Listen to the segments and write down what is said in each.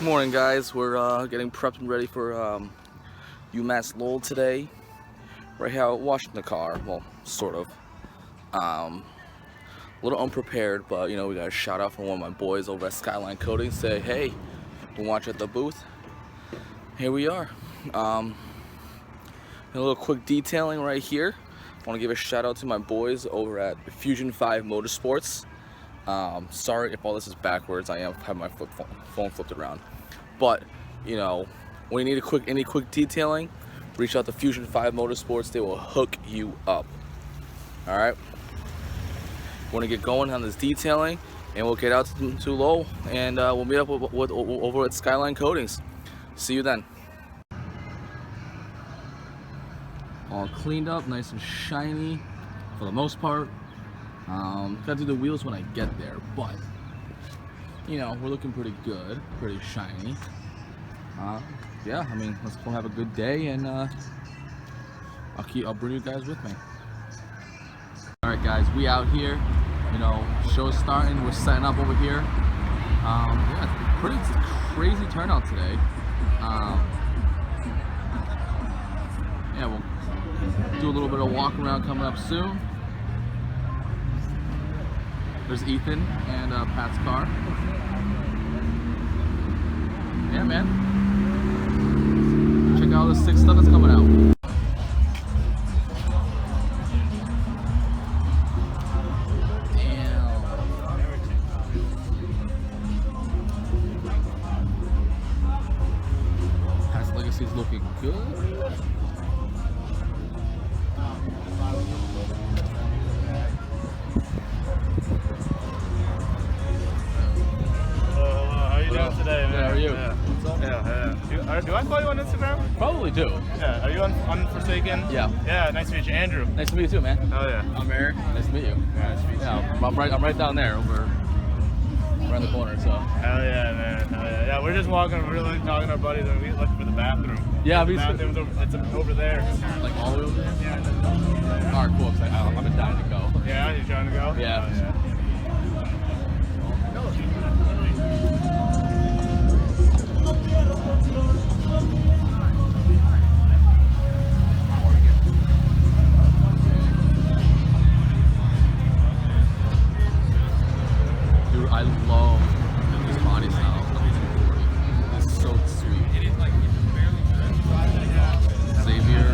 Morning, guys. We're getting prepped and ready for UMass Lowel today. Right here, washing the car. Well, sort of. A little unprepared, but you know, we got a shout out from one of my boys over at Skyline Coatings. Say, hey, been watching at the booth. Here we are. A little quick detailing right here. I want to give a shout out to my boys over at Fusion5 Motorsports. Sorry if all this is backwards. I have my phone flipped around. But you know, when you need any quick detailing, reach out to Fusion5 Motorsports. They will hook you up. All right. Want to get going on this detailing, and we'll get out to Lowell, and we'll meet up over at Skyline Coatings. See you then. All cleaned up, nice and shiny for the most part. Gotta do the wheels when I get there, but you know, we're looking pretty good, pretty shiny. Yeah, I mean, let's go have a good day, and I'll bring you guys with me. All right, guys, we out here. You know, show's starting. We're setting up over here. Yeah, it's a crazy turnout today. Yeah, we'll do a little bit of walk around coming up soon. There's Ethan and Pat's car. Yeah, man. Check out all the sick stuff that's coming out. Damn. Pat's Legacy's looking good. Today, man. Yeah, how are you? Yeah. Do I follow you on Instagram? Probably do. Yeah. Are you on Unforsaken? Yeah. Yeah. Nice to meet you, Andrew. Nice to meet you too, man. Oh yeah. I'm Eric. Nice to meet you. Yeah, nice to meet you. Yeah, I'm right down there, over around the corner. So. Hell yeah, man. Hell yeah. Yeah, we're just walking. We're like talking to our buddies, and we looking for the bathroom. Yeah, the bathroom's over there. Like all the way over there. Yeah. All right, cool. I've been dying to go. Yeah. You trying to go? Yeah. Oh, yeah. Dude, I love this body style of the 240. It's so sweet. It is like barely Xavier.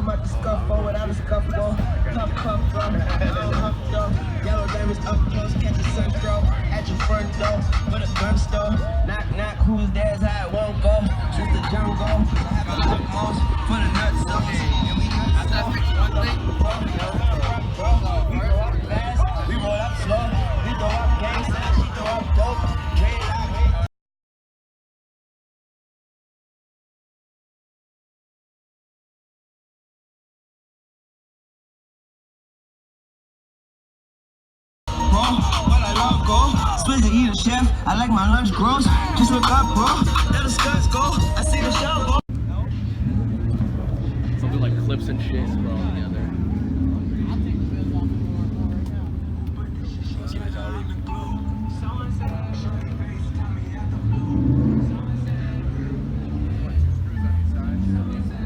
I'm at the scuffle without a scuffle. Puff, puff, though. Huff, though. Yellow diamonds up close, catch a sunstroke at your front door. With a gun store. Knock, knock, who's there's how it won't go. It's the jungle. I have a lot most for the nuts, though. And we got stuff. We roll up slow. We throw up gangsta. She throw up dope. But I love gold. Split to eat a chef. I like my lunch gross. Just look up, bro. Let the skirts go. I see the show, bro. Something like clips and shit thrown together.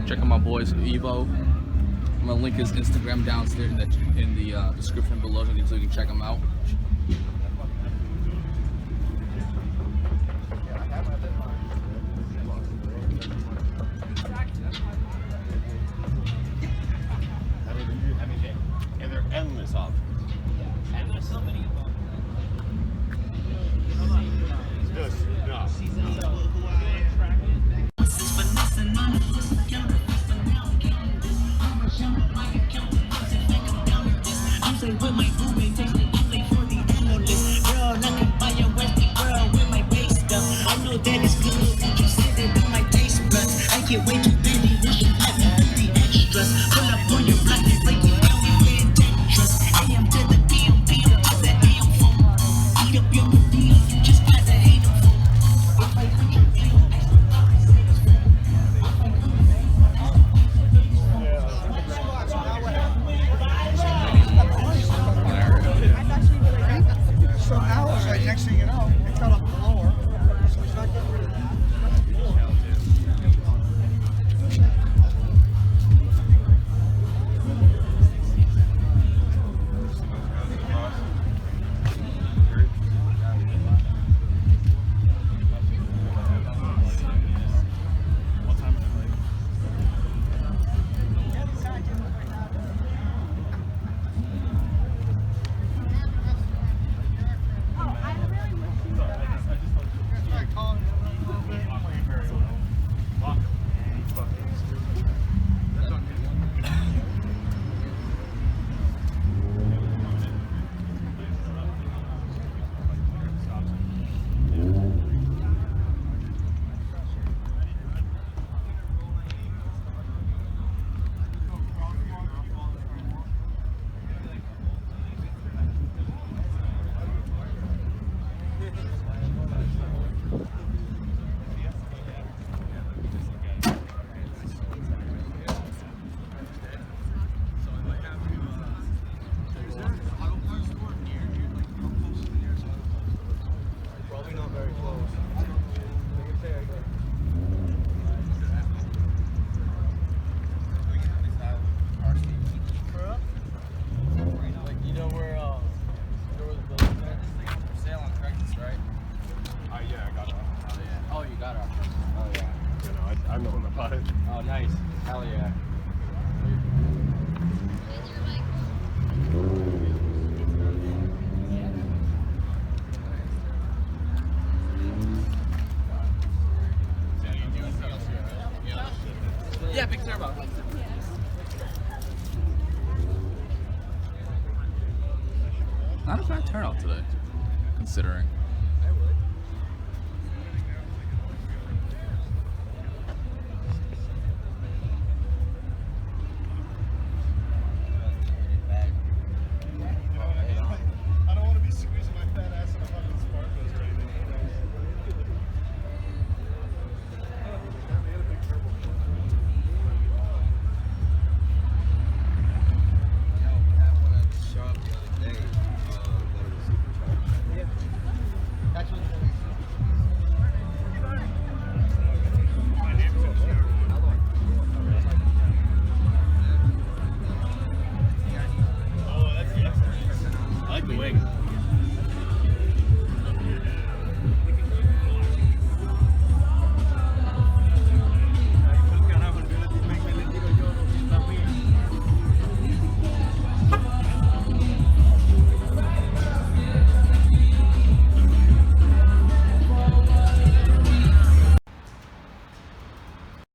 Check out my boys Evo. I'm gonna link his Instagram downstairs in the description below so you can check him out. And they're endless options. And there's so many of them. Just, no. With my roommate, take the play for the analyst. Girl, I can buy a Westie girl with my base stuff. I know that it's good, but you said it on my taste buds. I get way too busy, wish you let me do the extras. Pull up on your block and break it down, we playing Tetris. AM to the PM, PM to the AM phone. Eat up your meal, just got the hate of phone. If I put your deal, So now it's like next thing you know, it cut up the lower. So it's not getting rid of that. oh, nice. Hell yeah. Yeah, big turbo. Not a bad turnout today, considering.